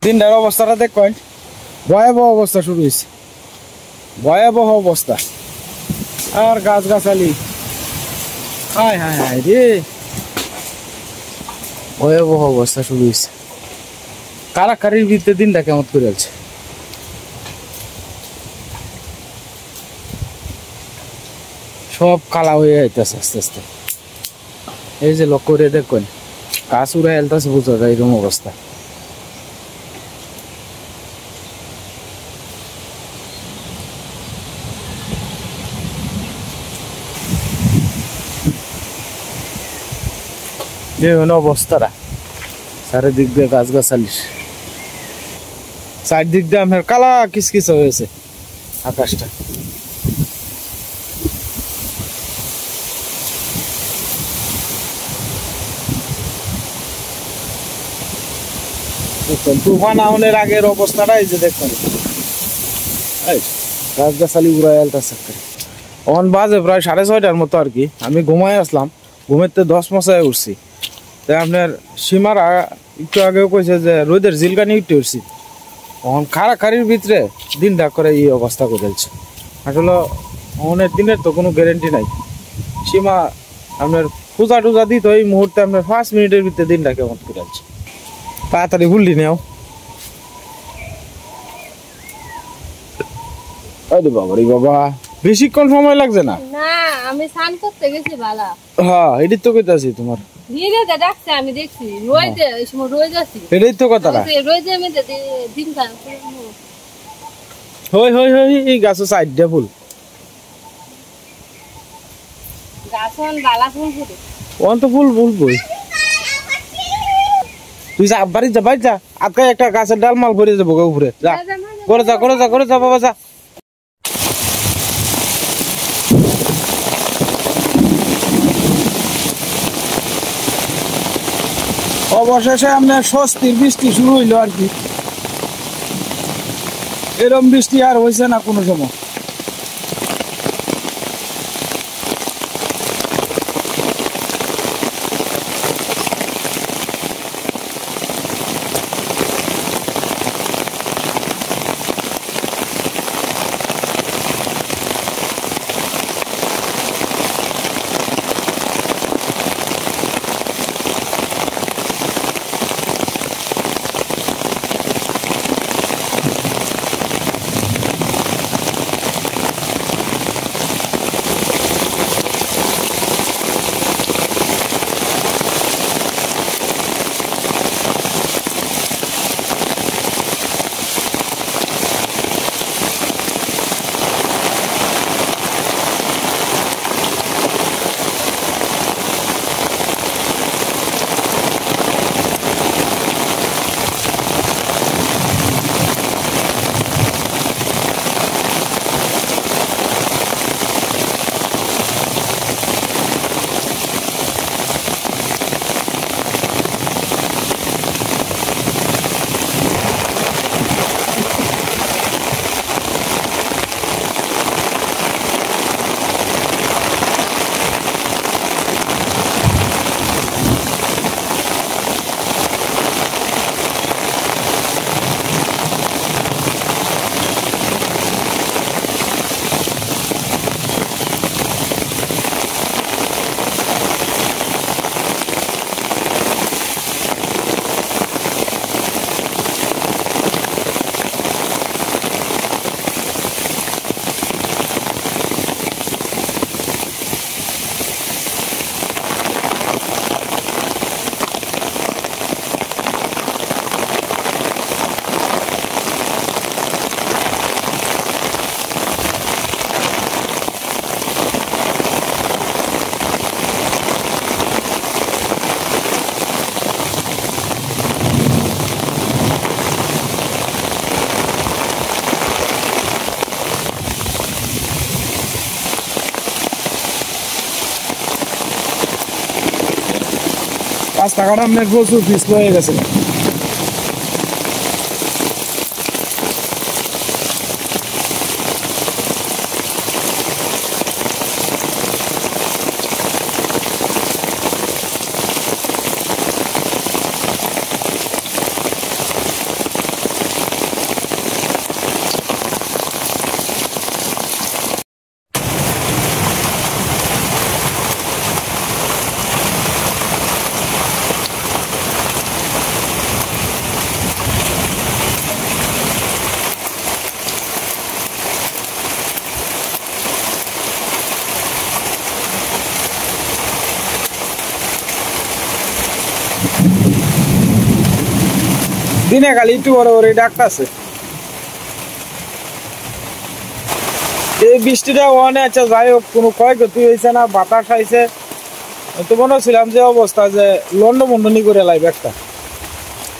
দিনটার অবস্থাটা দেখেন, ভয়াবহ অবস্থা শুরু হয়েছে, ভয়াবহ অবস্থা। আর গাছগাছালি, হায় হায় হায় রে, ভয়াবহ অবস্থা শুরু হয়েছে। কারাকারির ভিতরে দিনটা কেমন করে আছে। সব কালা হয়ে যাইতেছে আস্তে আস্তে। এই যে লক্ষ্য করে দেখেন, গাছ উড়ে হেলতেছে, বোঝা যায় এরকম অবস্থা। দেখুন অবস্থাটা, চারিদিক দিয়ে গাছগাছালি, চারদিক দিয়ে আপনার কালা কিচকিচ হয়েছে আকাশটা। তুফান আউনের আগের অবস্থাটা এই যে দেখুন, গাছগাছালি উড়াই আলতাছে। অন বাজে প্রায় 6:30টার মতো আর কি। আমি ঘুমাই আসলাম, ঘুমেতে 10 মশায় উঠছি। তাই আপনার সীমারা একটু আগেও কইছে যে রোদের জিলকানি উঠতে উঠছি। অন খাড়াখাড়ির ভিতরে দিনটা করে এই অবস্থা করেছে। আসলে অনের দিনের তো কোনো গ্যারেন্টি নাই। সীমা আপনার পূজা টুজা দিত এই মুহূর্তে আপনার 5 মিনিটের ভিতরে দিনটা কেমন করেছে। তাড়াতাড়ি ভুললি নেও। আরে বাবা রে বাবা, বেশিক্ষণ সময় লাগছে না। না আমি স্নান করতে গেছি বালা। হ্যাঁ এটাই তো কইতাছি তোমার। নিরে ডাকছে আমি দেখছি, রোজে এই সময় রোজ আছি। এটাই তো কথাটা। রোজে আমি দিন খান। হই হই হই, এই গাছে সাইড দিয়ে ফুল। গাছন বালা ফুল ফুটে। ওন তো ফুল ফুল বই। তুই যা বাড়ি যা, বাড়ি যা। আজকে একটা গাছের ডাল মাল ভরে যাবো উপরে। যা করে যা করে যা করে যা বাবা যা। অবশেষে আপনার স্বস্তির বৃষ্টি শুরু হইলো আর কি। এরম বৃষ্টি আর হয়েছে না কোনো সময়। রাস্তাঘাট আপনার প্রচুর পিছল হয়ে গেছে। দিনে খালি একটু বড় বড় ডাকতেছে। এই বৃষ্টিটা ওখানে আচ্ছা যাই হোক কোনো ক্ষয়ক্ষতি হয়েছে না, বাতাস আইছে। তো মনে ছিলাম যে অবস্থা যে লন্ডমন্ডনি করে লাইবে একটা।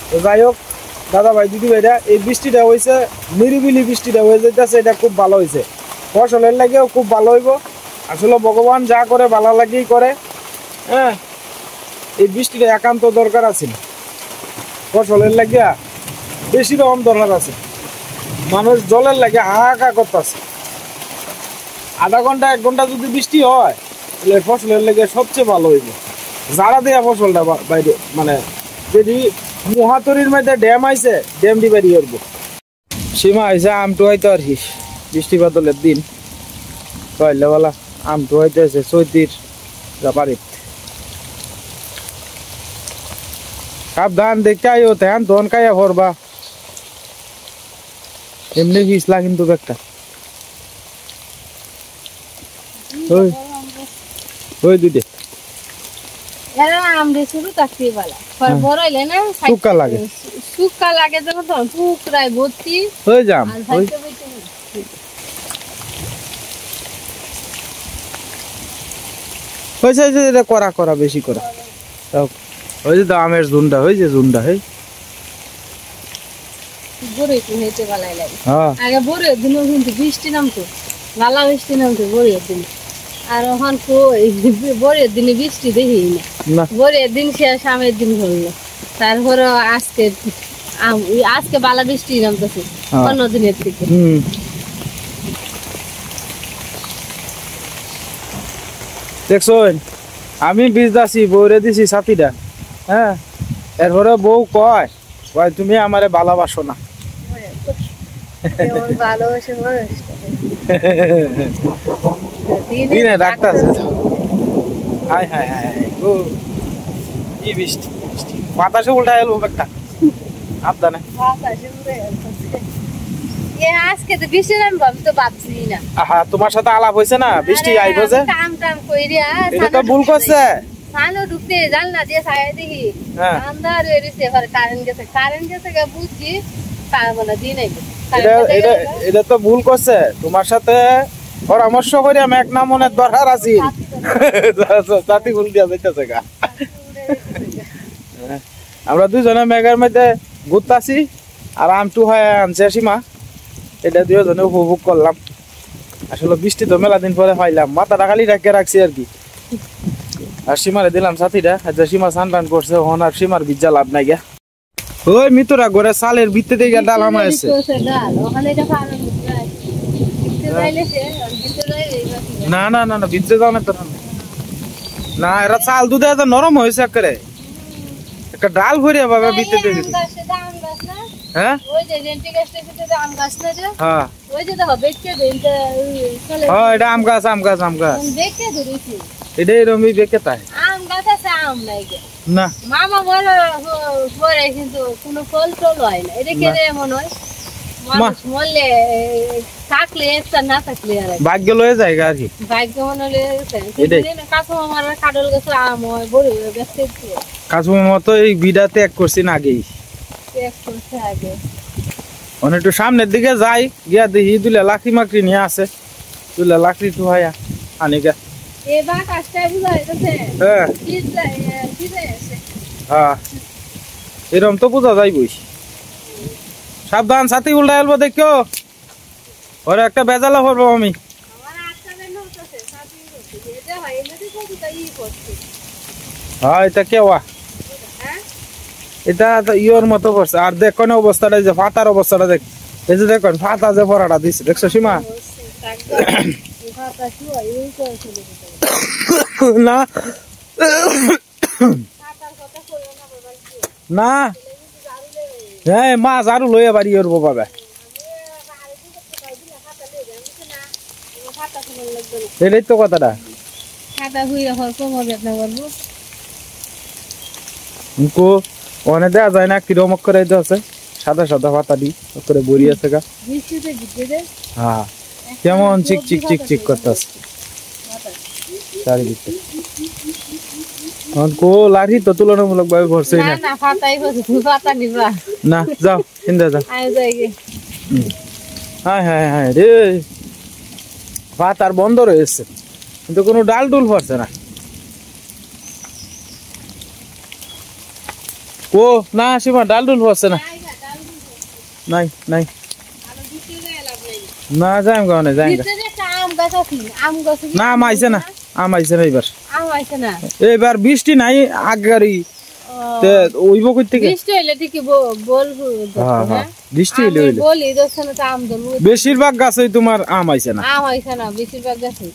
তো যাই হোক দাদা ভাই দিদি ভাইরা, এই বৃষ্টিটা হয়েছে নিরিবিলি বৃষ্টিটা হয়ে যেতেছে, এটা খুব ভালো হয়েছে। ফসলের লাগেও খুব ভালো হইব। আসলে ভগবান যা করে ভালো লাগেই করে। হ্যাঁ, এই বৃষ্টিটা একান্ত দরকার আছে, ফসলের লাগিয়া বেশি রকম দরকার আছে। মানুষ জলের লাগে হাহাকার করতেছে। আধা ঘন্টা 1 ঘন্টা যদি বৃষ্টি হয় তাহলে ফসলের লেগে সবচেয়ে ভালো হইব। যারা দেয়া ফসলটা বাইরে মানে যদি মহাতরির মধ্যে ড্যাম আইছে, ড্যাম দি বাড়ি করবো। সীমা আইসে আমটু হয়তো আর কি বৃষ্টি বাদলের দিন কইলে বলা আমটু হয়তো আছে চৈতির বাড়িত। সাবধান দেখতে আইও, তেহান তখন কাইয়া ভরবা। এমনি পিছলা কিন্তু একটা ওই দুইটা শুকা লাগে, শুকা লাগে যখন পুকুরায় ভর্তি হয়ে যাম। হয়েছে এটা করা করা বেশি করা। ওই যে আমের ঝুন্ডা, ওই যে ঝুন্ডা হই আগে বড়ের দিন কিন্তু বৃষ্টি নামতো, ভালো বৃষ্টি নামতো বড়ের দিন। আর এখন বড়ের দিনে বৃষ্টি দেখি না, বড়ের দিন শেষ আমের দিন হলো। তারপরে আজকে বালা বৃষ্টি নামতেছে অন্য দিনের থেকে। দেখছো আমি বীজ দাসি বউরে দিছি সাথীটা। হ্যাঁ, এরপরে বউ কয় তুমি আমারে ভালোবাসো না। দিনে ডাক্তারছে হাই হাই হাই ও কি বৃষ্টি বৃষ্টি বাতাসে উল্টা এলো একটা আবদানে। আজকে তো বৃষ্টি নামবো আমি তো ভাবছি না। আহা, তোমার সাথে আলাপ হয়েছে না বৃষ্টি আইব যে কাম টাম কইরা এটা তো ভুল করছে। সানো ঢুকতে জাল না দিয়ে ছায়া দেখি আন্ধার হয়ে রয়েছে, কারেন্ট গেছে বুঝছি মানে দিন এটা তো ভুল করছে। তোমার সাথে পরামর্শ করে আমি এক নাম মনের দরকার আছি জাতি ভুল দিয়া যাইতেছে গা। আমরা দুজনে মেঘের মধ্যে ঘুরতাছি আর আমটু হয় আনছে সীমা, এটা দুজনে উপভোগ করলাম। আসলে বৃষ্টি তো মেলা দিন পরে পাইলাম, মাথাটা খালি রেখে রাখছি আর কি। আর সীমারে দিলাম সাথীটা, আচ্ছা সীমা স্নান টান করছে, হন আর সীমার বিজ্জা লাভ নাই গা। ওই মিতুরা ঘরে সালের ভিত্তি থেকে ডাল আমার আছে। না না না না ভিতরে যাও না তো না, এরা চাল দুধে নরম হয়েছে একেবারে, একটা ডাল ভরিয়া পাবে ভিতরে থেকে। হ্যাঁ হ্যাঁ, এটা আম গাছ আম গাছ আম গাছ, এটা এরকমই বেঁকে তাই না। মামা বলে পরে কিন্তু কোনো ফল টল হয় না, এটা কেন এমন হয়? মানুষ মরলে থাকলে একটা না থাকলে ভাগ্য লয়ে যায় আর কি, ভাগ্য মনে লয়ে কাকু মামার কাটল গাছে আম হয় বড় ব্যস্ত। কাকু মামা তো এই বিড়া ত্যাগ করছেন আগেই, ত্যাগ করছে আগে। অনেক একটু সামনের দিকে যাই গিয়া দেখি দুলে লাকড়ি মাকড়ি নিয়ে আছে, দুলে লাকড়ি টু হাইয়া আনিকা। এরম তো বোঝা যাইবই। সাবধান সাথী উল্টা এলবো দেখো, ওর একটা বেজালা করবো আমি। হ্যাঁ এটা কেওয়া, এটা ইয়োর মতো করছে। আর দেখ কোন অবস্থাটা, যে ফাতার অবস্থাটা দেখ, এই যে দেখুন ফাতা যে পরাটা দিচ্ছে দেখছো সীমা না না। হ্যাঁ মা ঝাড়ু লইয়া বাড়ি করবো পাবে, এটাই তো কথাটা। ওখানে দেওয়া যায় না, কিরম করে আছে সাদা সাদা পাতা দি করে বড়ি আছে গা। হ্যাঁ কেমন চিক চিক চিক চিক করতেছে চারিদিকে। को लाठी तो तुलनामूलक भाবে ভরছে না না না পাতাই বসে তুমি পাতা নিবা না যাও ইন্দা যাও আয় যাইগে হায় হায় হায় রে পাতার বন্ধ রয়েছে কিন্তু কোনো ডাল ডুল পড়ছে না ও না সীমা ডাল ডুল পড়ছে না নাই নাই না যাইম গানে যাইম না আম আইছে না আম আইছে না এবার বৃষ্টি নাই আগগারি তে ওইব কই থেকে বৃষ্টি হইলে ঠিকই বলবো হ্যাঁ বৃষ্টি হইলে বলি দোকানে তো আম দলু বেশিরভাগ গাছই তোমার আম আইছে না আম আইছে না বেশিরভাগ গাছই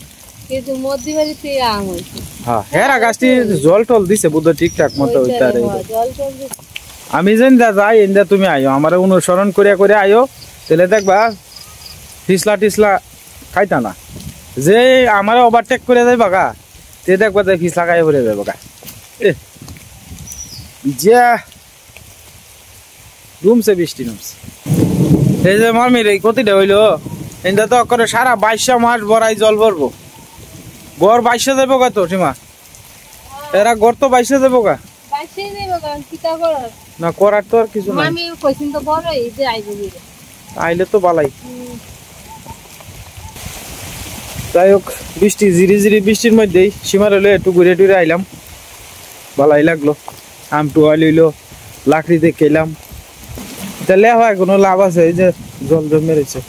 কিন্তু মধ্যবাড়িতে আম হইছে হ্যাঁ হেরা গাছটি জল টল দিছে বুদ্ধ ঠিকঠাক মতো হইতারে জল টল দিছে আমি যেন যাই ইন্দা তুমি আইও আমারে অনুসরণ করিয়া করে আইও তাহলে দেখবা টিসলা টিসলা খাইতা না যে আমারে ওভারটেক করে যাই বাগা তে দেখবা যে ফিসলা খাই পড়ে যাবে বাগা যা রুমসে বৃষ্টি নামছে এই যে মামির এই কতিটা হইলো ইন্দা তো করে সারা 22 মাস বড়াই জল ভরবো গড় 22 যাবো গা তো সীমা এরা গড় তো 22 যাবো গা 22 যাবো গা কিটা করার না করার তো আর কিছু নাই আমি কইছিন তো বড় এই যে আইবো দিরে আইলে তো বালাই যাই হোক বৃষ্টি জিরি জিরি বৃষ্টির মধ্যেই সীমার হলে একটু ঘুরে টুরে আইলাম ভালাই লাগলো আম টুয়া লইলো লাকড়ি দেখে এলাম তাহলে হয় কোনো লাভ আছে এই যে জল জমে রয়েছে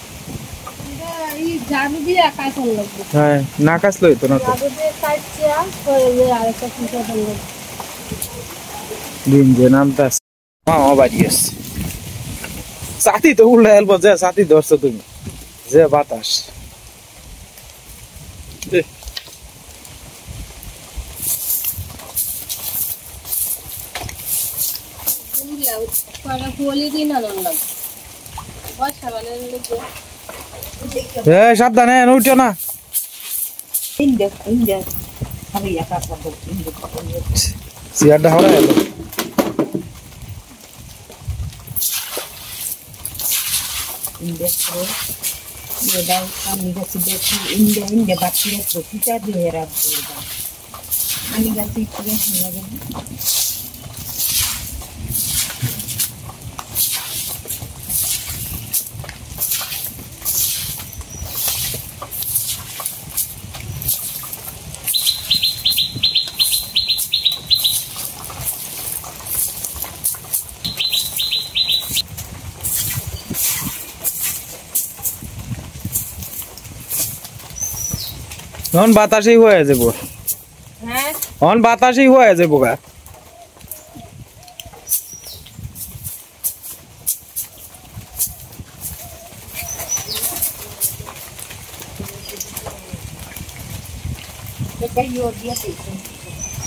হ্যাঁ না কাছলো হইতো না তো দিন যে নামটা মামা বাড়ি আসছে সাথী তো উল্টা হেলবো যে সাথী ধরছো তুমি যে বাতাস সাবধানে উঠো না চেয়ারটা হরা গেল এখন বাতাসই হয়ে যাবো এখন বাতাসই হয়ে যাবো গা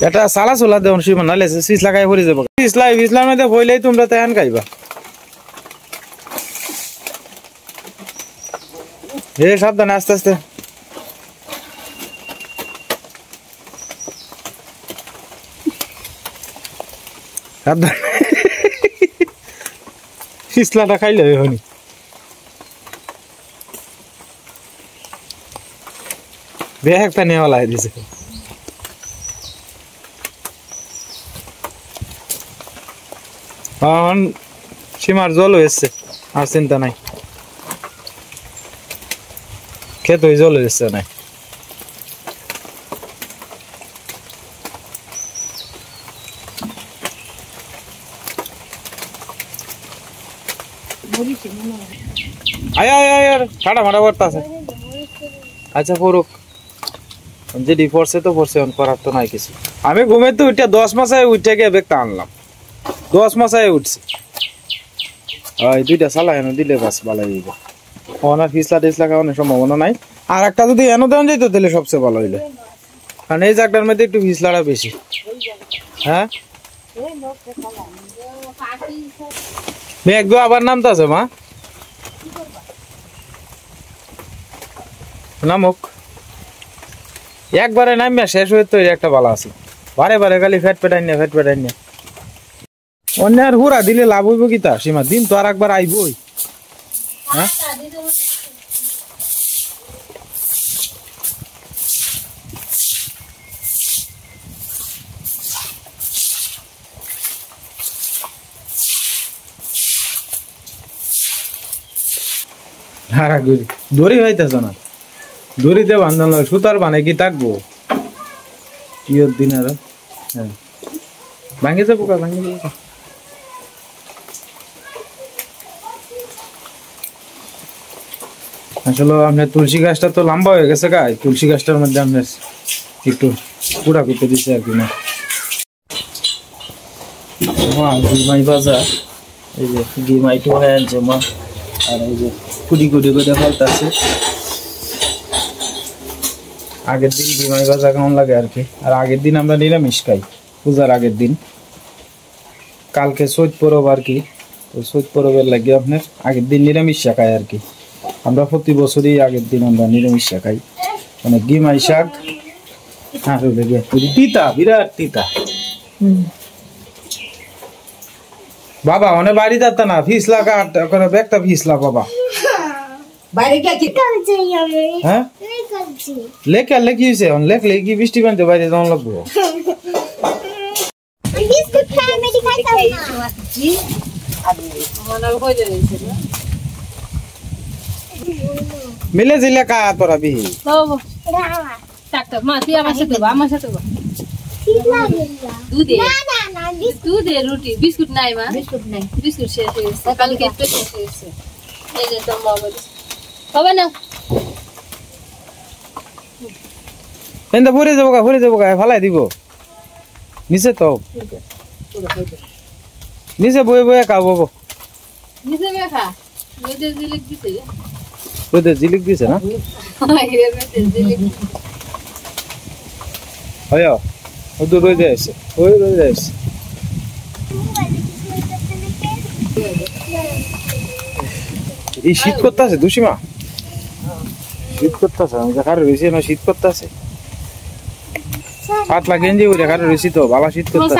এটা সালা সোলা দেন সীমা নালে সিস লাগাই ভরে যাবো ইসলামের মধ্যে ভইলেই তোমরা তেহান খাইবা হে সাবধানে আস্তে আস্তে ইসলাটা খাইলে হনি ব্যাগটা নেওয়া লাই দিছে এখন সীমার জল হয়েছে আর চিন্তা নাই খেত জল হয়েছে নাই ঠাডা মাডা করতে আছে আচ্ছা করুক যেটি পড়ছে তো পড়ছে করার তো নাই কিছু আমি ঘুমে তো উঠে 10 মাসে উঠে গিয়ে ব্যাগটা আনলাম 10 মাসে উঠছি ওই দুইটা সালা এনে দিলে বাস ভালো হয়ে যাবে ওনার ফিসলা টিসলা খাওয়ানোর সম্ভাবনা নাই আর একটা যদি এনে দেওয়া যেত তাহলে সবচেয়ে ভালো হইলে কারণ এই জায়গাটার মধ্যে একটু ফিসলাটা বেশি হ্যাঁ মেঘ আবার নামতে আছে মা নামুক একবারে নামিয়া শেষ হয়ে তো একটা ভালো আছে বারে বারে খালি ফ্যাট পেটাই না অন্য আর হুরা দিলে লাভ হইব কি তা সীমা দিন তো আর একবার আইবই হ্যাঁ হারা গুড়ি দড়ি হইতেছ না দড়িতে বান্ধন সুতার বানে কি থাকবো ইয়র দিন আর হ্যাঁ ভাঙে যাবো কা ভাঙে যাবো আসলে আপনার তুলসী গাছটা তো লম্বা হয়ে গেছে গা তুলসী গাছটার মধ্যে আপনার একটু কুড়া করতে দিচ্ছে আর কি না ঘিমাই ভাজা এই যে ঘিমাইটো হয়ে আনছে মা আর এই যে কুড়ি কুড়ি করে ফেলতেছে আগের দিন ঘিমাই ভাজা কেমন লাগে আর কি আর আগের দিন আমরা নিরামিষ খাই পূজার আগের দিন কালকে চৈত পরব আর কি তো চৈত পরবের লাগে আপনার আগের দিন নিরামিষ খাই আর কি আমরা প্রতি বছরই আগের দিন আমরা নিরামিষ খাই মানে ঘিমাই শাক আর তিতা বিরাট তিতা বাবা অনেক বাড়ি যাত না ফিসলা কাট করে একটা ফিসলা বাবা হ্যাঁ লেখা লেখি হয়েছে লেখলে কি বৃষ্টি বানতে বাইরে যাওয়া লাগবো মিলে জিলে কা তোরা বিহি দুধে রুটি বিস্কুট নাই মা বিস্কুট নাই বিস্কুট শেষ হয়েছে কালকে একটু শেষ হয়েছে এই যে তো হবে না এন্ড ভরে যাবো গা ফালাই দিব নিচে তো নিচে বয়ে বয়ে খাবো নিচে খা রোদে জিলিক দিছে রোদে জিলিক দিছে না হয় ওদু রোদে আছে ওই রোদে আছে এই শীত করতেছে দুসীমা শীত করতেছে আমি দেখার রয়েছি না শীত করতেছে পাতলা গেঞ্জি ওই দেখার রয়েছি তো ভালো শীত করতেছে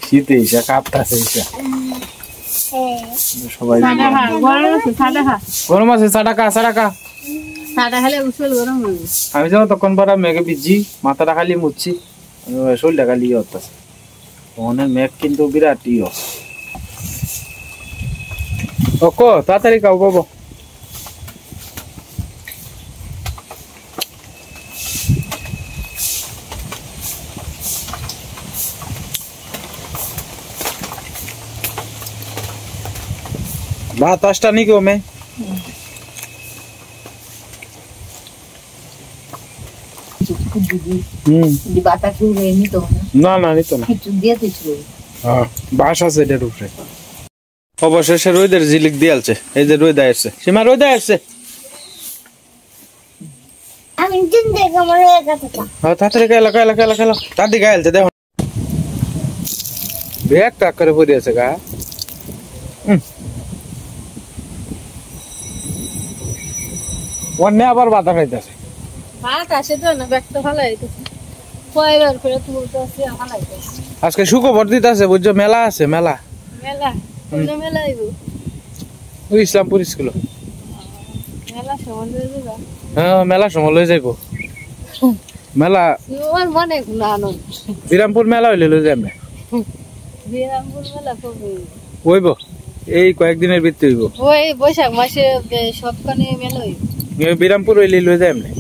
শীতে এসে কাঁপতেছে এসে সবাই গরম আছে সাড়া আমি যেন তখন পরে মেঘে ভিজি মাথাটা খালি মুচ্ছি শরীরটা খালি ইয়ে হতেছে অনেক মেঘ কিন্তু বিরাট ইয়ে ওকো তাড়াতাড়ি খাও বাবু भात आस्टा नहीं क्यों मैं ना ना नहीं तो ना हाँ भाषा से डर उठे অবশেষে রোদের ঝিলিক দিয়ালছে এই যে রোদ আসছে সীমা রোদ আসছে আমি দিন দেখে মরে গেছে হ্যাঁ তাড়াতাড়ি খেলা তাড়াতাড়ি গাইলছে দেখো ব্যাগ টাক করে পড়ে আছে গা অন্য আবার বাধা খাইতেছে ভাত আসে তো না ব্যাগটা ফালাইতেছে কয়বার করে তুলতেছে ফালাইতেছে আজকে সুখবর দিতেছে বুঝছো মেলা আছে মেলা কোন মেলা আইব ওই ইসলামপুর স্কুল মেলা সময় লয়ে যাবা হ্যাঁ মেলা সময় লয়ে যাইবো মেলা আমার মনে না আনন্দ বিরামপুর মেলা হইলে লয়ে যাবে বিরামপুর মেলা কবে হইব এই কয়েকদিনের ভিতরে হইব ওই বৈশাখ মাসে সবখানে মেলা হইব বিরামপুর হইলে লয়ে যাবে না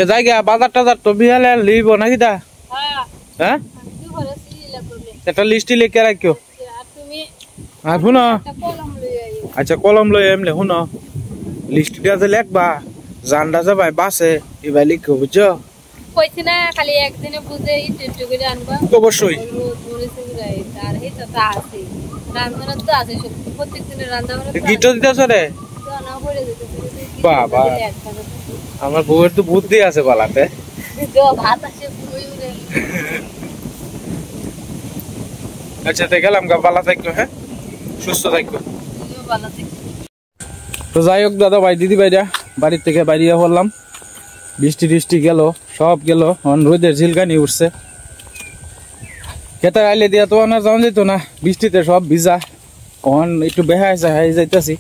জায়গা বাজার টাজার তো বিহালে লিব নাকি দা হ্যাঁ একটা লিস্ট লিখে রাখিও আর শুনো আচ্ছা কলম লই এমলে শুনো লিস্টটা যে লিখবা জানডা যাবাই বাসে এবার লিখো বুঝছো কইছি না খালি একদিনে বুঝে একটু করে আনবা অবশ্যই আর এটা তো আছে রান্না তো আছে সব প্রত্যেকদিনের রান্না করে গিটো দিতেছ রে না পড়ে যেতে বাবা আমার বউয়ের তো বুদ্ধি আছে বালাতে ভাত আছে পুরোই আচ্ছা তে গেলাম গা বালা থাকো হ্যাঁ সুস্থ থাকো তো যাই হোক দাদা ভাই দিদি ভাইরা বাড়ির থেকে বাইরে পড়লাম বৃষ্টি গেল সব গেল রোদের ঝিলকানি উঠছে খেতের আইলে দিয়া তো আর যাওয়া যেত না, বৃষ্টিতে সব ভিজা। কখন একটু বেহা হয়ে যাইতেছি।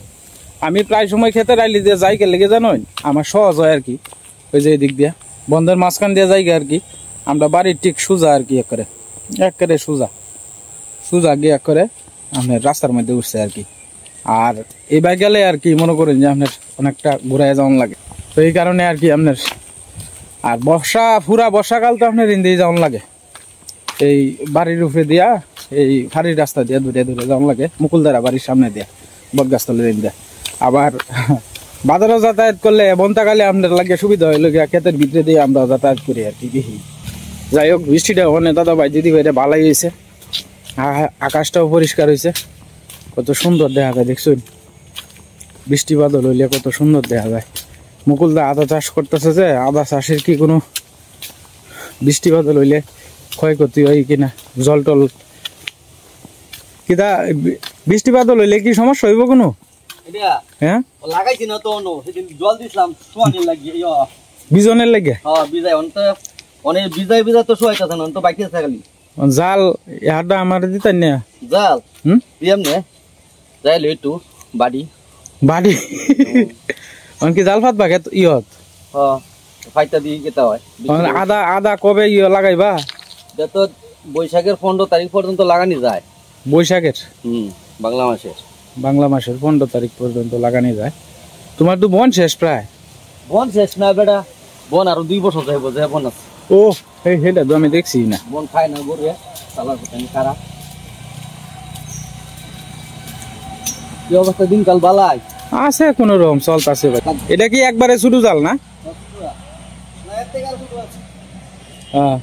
আমি প্রায় সময় খেতের আইলে দিয়ে যাই কে লেগে জানোই, আমার সহজ হয় আর কি। ওই যে এদিক দিয়া বন্ধের মাঝখান দিয়ে যাই আর কি। আমরা বাড়ির ঠিক সোজা আর কি, একেবারে সোজা গিয়ে করে আপনার রাস্তার মধ্যে উঠছে আর কি। আর এবার গেলে আর কি মনে করেন যে আপনার অনেকটা ঘুরাই যাওয়ান লাগে, তো এই কারণে আর কি আপনার। আর পুরা বর্ষাকাল তো আপনার ইন্দিয়ে যাওয়ান লাগে, এই বাড়ির উপরে দিয়া এই ফাড়ির রাস্তা দিয়া দূরে যাওয়ান লাগে, মুকুলদারা বাড়ির সামনে দিয়া বটগাছতলের ইন্দা। আবার বাজারও যাতায়াত করলে বন্তাকালে আপনার লাগে সুবিধা হইল গিয়া ক্ষেতের ভিতরে দিয়ে আমরা যাতায়াত করি আর কি বেশি। যাই হোক, বৃষ্টিটা ওখানে দাদা ভাই দিদি ভাইটা ভালোই হয়েছে, আকাশটাও পরিষ্কার হয়েছে, কত সুন্দর দেখা যায় দেখছুন। বৃষ্টি বাদল হইলে কত সুন্দর দেখা যায়। মুকুলদা আদা চাষ করতেছে, যে আদা চাষের কি কোনো বৃষ্টি বাদল হইলে ক্ষয়ক্ষতি হয় কিনা, জল টল কিনা, বৃষ্টি বাদল হইলে কি সমস্যা হইব কোনো? হ্যাঁ লাগাইছি না তো, সেদিন জল দিছিলাম সোয়ানি লাগিয়ে বিজনের লাগে। হ্যাঁ বিজাই অনেক বিজাই তো শোয়াইতেছে না, তো বাকি আছে খালি জাল। হাড্ডা আমার দিতেন না জাল। দিয়াম নে যাই লো একটু বাড়ি কি জাল ফাত বাকে ইহত ফাইটা দিয়ে কেতা হয়। আদা কবে লাগাইবা? তো বৈশাখের 15 তারিখ পর্যন্ত লাগানি যায়। বৈশাখের বাংলা মাসের 15 তারিখ পর্যন্ত লাগানি যায়। তোমার তো বন শেষ প্রায়। বন শেষ না বেটা, বন আরো 2 বছর যাইব, যে বন আছে। ও হেটা তো আমি দেখছি না। বন খায় না গরু চালার খারা। কি অবস্থা দিনকাল বালাই আছে, কোন রকম চলতেছে ভাই। এটা কি একবারে শুরু জাল না? হ্যাঁ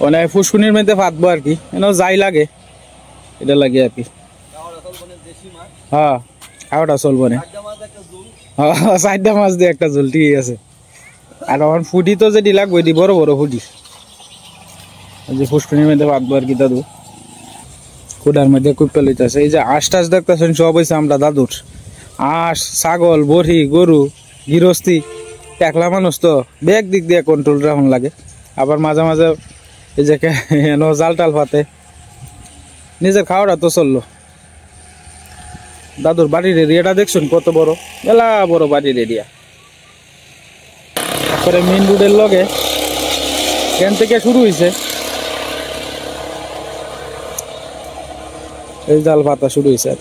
মানে ফুসকুনির মধ্যে ফাটবো আর কি, যাই লাগে এটা লাগে আর কি। হ্যাঁ খাওয়াটা চলবো না, 4টা মাছ দিয়ে একটা ঝোল, ঠিক আছে। আর এখন ফুটি তো যেটি লাগবে, এটি বড় বড় ফুটি, যে ফুসকুনির মধ্যে ফাটবো আর কি। দাদু কুড়ার মধ্যে কুপে লইতেছে। এই যে আঁশ টাশ দেখতেছেন সব হয়েছে আমরা দাদুর। আঁশ, ছাগল, বড়ি, গরু, গৃহস্থী, একলা মানুষ তো ব্যাগ দিক দিয়ে কন্ট্রোল রাখুন লাগে। আবার মাঝে মাঝে এই যে জাল টাল পাতে, নিজের খাওয়াটা তো চললো। দাদুর বাড়ির এরিয়াটা দেখছেন কত বড়, মেলা বড় বাড়ির এরিয়া। তারপরে মেইন রোডের লগে এখান থেকে শুরু হয়েছে এই জাল পাতা শুরু হয়েছে আর